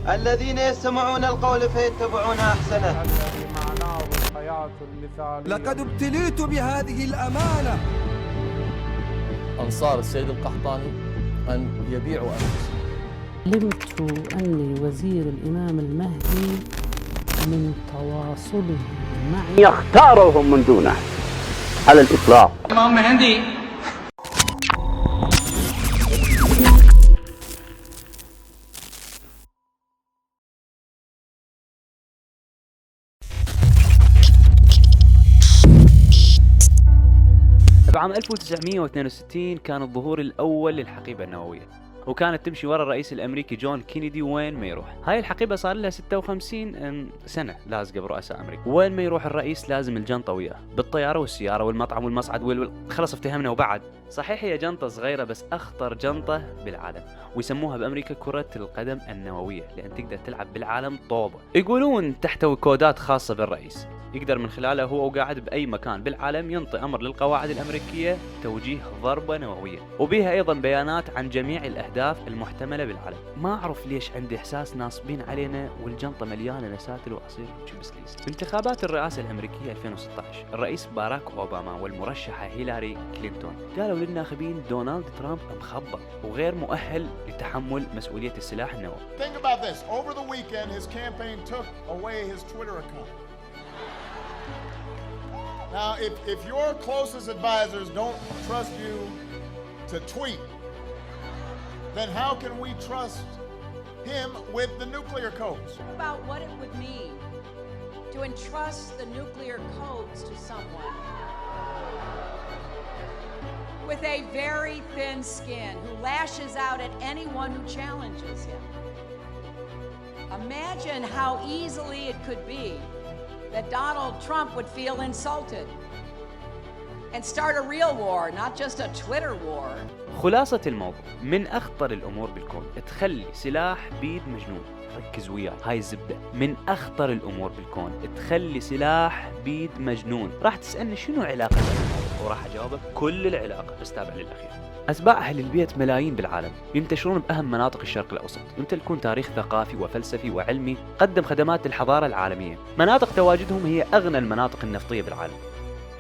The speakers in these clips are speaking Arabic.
الذين يستمعون القول فيتبعون أحسنه. الذي معناه الحياة المثالية. لقد ابتليت بهذه الأمانة. أنصار السيد القحطاني أن يبيعوا أنفسهم. علمت أني وزير الإمام المهدي من تواصله معي يختارهم من دونه على الإطلاق. إمام مهدي بعام 1962 كان الظهور الأول للحقيبة النووية، وكانت تمشي وراء الرئيس الأمريكي جون كينيدي وين ما يروح. هاي الحقيبة صار لها 56 سنة لازقة برؤساء أمريكا، وين ما يروح الرئيس لازم الجنطة وياه، بالطيارة والسيارة والمطعم والمصعد خلص افتهمنا. وبعد صحيح هي جنطة صغيرة بس أخطر جنطة بالعالم، ويسموها بأمريكا كرة القدم النووية لأن تقدر تلعب بالعالم طوبة. يقولون تحتوي كودات خاصة بالرئيس، يقدر من خلالها هو وقاعد بأي مكان بالعالم ينطي أمر للقواعد الأمريكية توجيه ضربة نووية، وبها أيضا بيانات عن جميع الأهداف المحتملة بالعالم. ما أعرف ليش عندي إحساس ناصبين علينا والجنطة مليانة نساتل وعصير وشيبس ليس. بانتخابات الرئاسة الأمريكية 2016 الرئيس باراك أوباما والمرشحة هيلاري كلينتون قالوا للناخبين دونالد ترامب مخبط وغير مؤهل لتحمل مسؤولية السلاح النووي. Think about this. Over the weekend his campaign took away his Twitter account. Now, if your closest advisors don't trust you to tweet, then how can we trust him with the nuclear codes? About what it would mean to entrust the nuclear codes to someone with a very thin skin who lashes out at anyone who challenges him. Imagine how easily it could be that Donald Trump would feel insulted and start a real war, not just a Twitter war. خلاصة الموضوع، من أخطر الأمور بالكون تخلي سلاح بيد مجنون. ركز وياي هاي الزبدة، من أخطر الأمور بالكون تخلي سلاح بيد مجنون. راح تسألني شنو علاقة الموضوع، وراح أجاوبك كل العلاقة، بس تابع للأخير. أتباع أهل البيت ملايين بالعالم، ينتشرون بأهم مناطق الشرق الأوسط، يمتلكون تاريخ ثقافي وفلسفي وعلمي قدم خدمات للحضارة العالمية. مناطق تواجدهم هي أغنى المناطق النفطية بالعالم.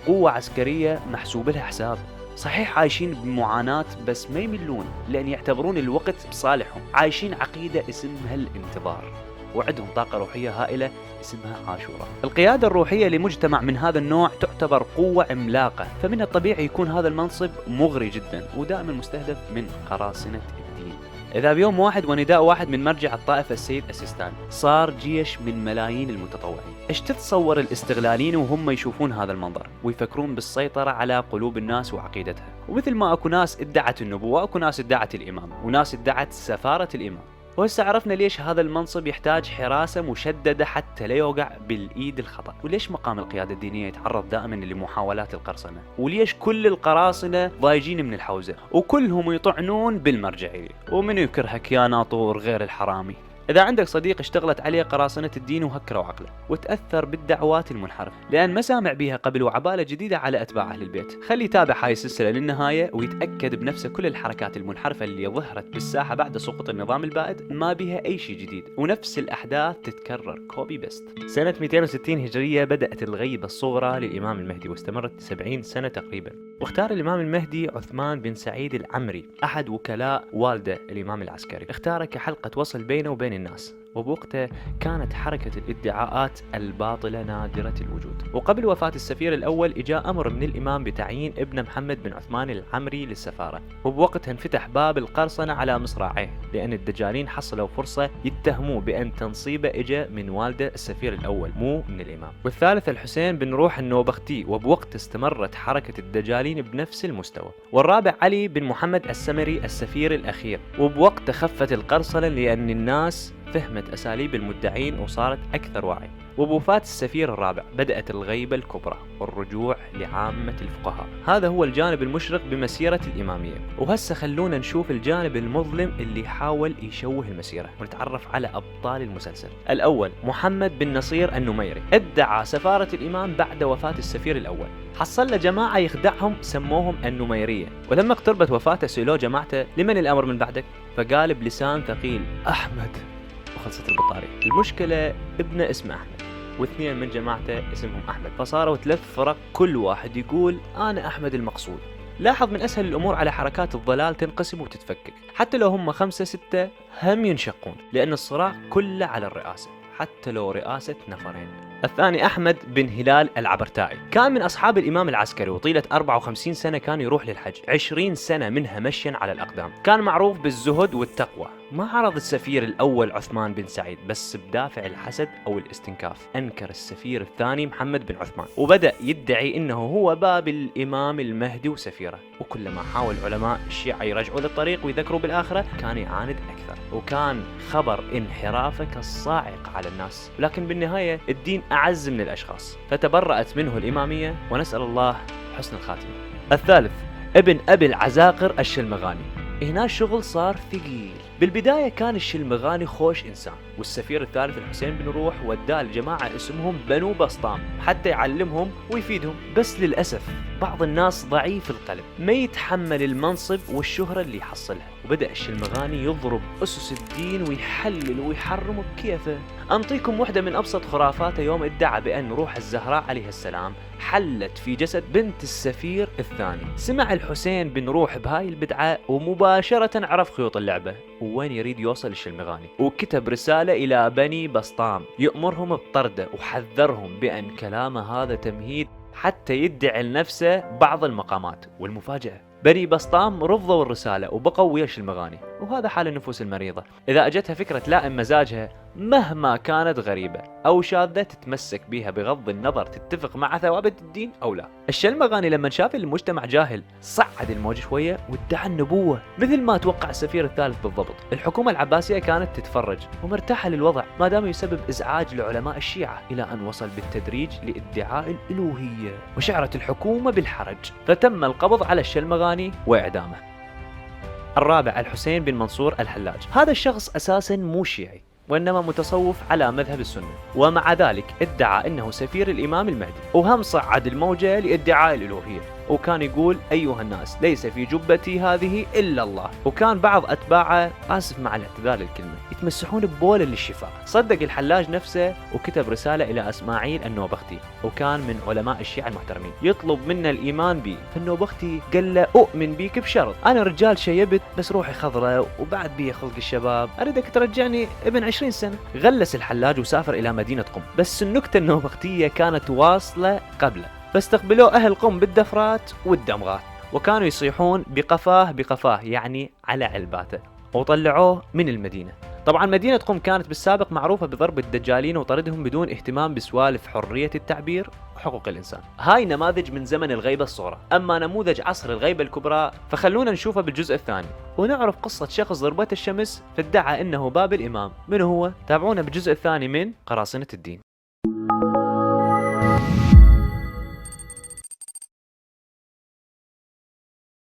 قوة عسكرية محسوب لها حساب. صحيح عايشين بمعاناة بس ما يملون لأن يعتبرون الوقت بصالحهم. عايشين عقيدة اسمها الانتظار، وعندهم طاقة روحية هائلة اسمها عاشوراء. القيادة الروحية لمجتمع من هذا النوع تعتبر قوة عملاقة، فمن الطبيعي يكون هذا المنصب مغري جدا ودائما مستهدف من قراصنة الدين. إذا بيوم واحد ونداء واحد من مرجع الطائفة السيد السيستاني صار جيش من ملايين المتطوعين، ايش تتصور الاستغلاليين وهم يشوفون هذا المنظر ويفكرون بالسيطرة على قلوب الناس وعقيدتها؟ ومثل ما اكو ناس ادعت النبوة، اكو ناس ادعت الإمام، وناس ادعت سفارة الإمام. وهسه عرفنا ليش هذا المنصب يحتاج حراسة مشددة حتى لا يوقع بالإيد الخطأ، وليش مقام القيادة الدينية يتعرض دائما لمحاولات القرصنة، وليش كل القراصنة ضايجين من الحوزة وكلهم يطعنون بالمرجعية. ومن يكرهك يا ناطور غير الحرامي؟ إذا عندك صديق اشتغلت عليه قراصنة الدين وهكروا عقله وتأثر بالدعوات المنحرفة لأن ما سامع بيها قبل وعبالة جديدة على أتباع أهل البيت، خلي يتابع هاي السلسلة للنهاية ويتأكد بنفسه كل الحركات المنحرفة اللي ظهرت بالساحة بعد سقوط النظام البائد ما بيها أي شيء جديد، ونفس الأحداث تتكرر كوبي بيست. سنة 260 هجرية بدأت الغيبة الصغرى للإمام المهدي واستمرت 70 سنة تقريبا، واختار الإمام المهدي عثمان بن سعيد العمري أحد وكلاء والده الإمام العسكري، اختاره كحلقة وصل بينه وبين الناس. وبوقته كانت حركة الادعاءات الباطلة نادرة الوجود. وقبل وفاة السفير الأول إجاء أمر من الإمام بتعيين ابن محمد بن عثمان العمري للسفارة، وبوقتها انفتح باب القرصنة على مصراعيه لأن الدجالين حصلوا فرصة يتهموه بأن تنصيبه إجا من والده السفير الأول مو من الإمام. والثالث الحسين بن روح النوبختي، وبوقت استمرت حركة الدجالين بنفس المستوى. والرابع علي بن محمد السمري السفير الأخير، وبوقت خفت القرصنة لأن الناس فهمت أساليب المدعين وصارت أكثر وعي. وبوفاة السفير الرابع بدأت الغيبة الكبرى والرجوع لعامة الفقهاء. هذا هو الجانب المشرق بمسيرة الإمامية. وهسه خلونا نشوف الجانب المظلم اللي حاول يشوه المسيرة ونتعرف على أبطال المسلسل. الأول محمد بن نصير النميري، ادعى سفارة الإمام بعد وفاة السفير الأول، حصل له جماعة يخدعهم سموهم النميرية، ولما اقتربت وفاته سألوه جماعته لمن الأمر من بعدك؟ فقال بلسان ثقيل أحمد. وخلصت البطارية. المشكلة ابنه اسمه أحمد واثنين من جماعته اسمهم أحمد، فصاروا 3 فرق كل واحد يقول أنا أحمد المقصود. لاحظ من أسهل الأمور على حركات الضلال تنقسم وتتفكك، حتى لو هم 5 6 هم ينشقون، لأن الصراع كله على الرئاسة حتى لو رئاسة نفرين. الثاني أحمد بن هلال العبرتائي، كان من أصحاب الإمام العسكري، وطيلة 54 سنة كان يروح للحج، 20 سنة منها مشيا على الأقدام. كان معروف بالزهد والتقوى. ما عرض السفير الأول عثمان بن سعيد بس بدافع الحسد أو الاستنكاف، أنكر السفير الثاني محمد بن عثمان، وبدأ يدعي إنه هو باب الإمام المهدي وسفيره. وكلما حاول علماء الشيعة يرجعوا للطريق ويذكروا بالآخرة كان يعاند أكثر، وكان خبر انحرافه كالصاعق على الناس. لكن بالنهاية الدين أعز من الأشخاص، فتبرأت منه الإمامية، ونسأل الله حسن الخاتمة. الثالث ابن أبي العزاقر الشلمغاني. هنا الشغل صار ثقيل. بالبداية كان الشلمغاني خوش إنسان، والسفير الثالث الحسين بن روح وداه لجماعة اسمهم بنو بسطام حتى يعلمهم ويفيدهم. بس للأسف بعض الناس ضعيف القلب ما يتحمل المنصب والشهرة اللي يحصلها، وبدأ الشلمغاني يضرب أسس الدين ويحلل ويحرم بكيفه. أنطيكم واحدة من أبسط خرافاته يوم ادعى بأن روح الزهراء عليه السلام حلت في جسد بنت السفير الثاني. سمع الحسين بن روح بهاي البدعة ومباشرة عرف خيوط اللعبة وين يريد يوصل الشلمغاني، وكتب رسالة إلى بني بسطام يأمرهم بطرده وحذرهم بأن كلامه هذا تمهيد حتى يدعي لنفسه بعض المقامات. والمفاجأة بني بسطام رفضوا الرسالة وبقوا ويا الشلمغاني. وهذا حال النفوس المريضة، إذا أجتها فكرة تلائم مزاجها مهما كانت غريبة أو شاذة تتمسك بها بغض النظر تتفق مع ثوابت الدين أو لا. الشلمغاني لما شاف المجتمع جاهل صعد الموج شوية وادعى النبوة مثل ما توقع السفير الثالث بالضبط. الحكومة العباسية كانت تتفرج ومرتاحة للوضع ما دام يسبب إزعاج لعلماء الشيعة، إلى أن وصل بالتدريج لادعاء الألوهية، وشعرت الحكومة بالحرج، فتم القبض على الشلمغاني وإعدامه. الرابع الحسين بن منصور الحلاج. هذا الشخص أساسا مو شيعي وإنما متصوف على مذهب السنة، ومع ذلك ادعى أنه سفير الإمام المهدي، وهم صعد الموجة لادعاء الألوهية، وكان يقول أيها الناس ليس في جبتي هذه إلا الله. وكان بعض أتباعه، آسف مع الاعتذار للكلمة، يتمسحون ببوله للشفاء. صدق الحلاج نفسه وكتب رسالة إلى إسماعيل النوبختي، وكان من علماء الشيعة المحترمين، يطلب منا الإيمان بي. فالنوبختي قال له أؤمن بيك بشرط، أنا رجال شيبت بس روحي خضرة وبعد بي خلق الشباب، أريدك ترجعني ابن 20 سنة. غلس الحلاج وسافر إلى مدينة قم، بس النكتة النوبختية كانت واصلة قبله، فاستقبلوه أهل قم بالدفرات والدمغات، وكانوا يصيحون بقفاه بقفاه يعني على علباته، وطلعوه من المدينة. طبعا مدينة قم كانت بالسابق معروفة بضرب الدجالين وطردهم بدون اهتمام بسوالف حرية التعبير وحقوق الإنسان. هاي نماذج من زمن الغيبة الصغرى، أما نموذج عصر الغيبة الكبرى فخلونا نشوفه بالجزء الثاني، ونعرف قصة شخص ضربته الشمس فادعى إنه باب الإمام. من هو؟ تابعونا بالجزء الثاني من قراصنة الدين.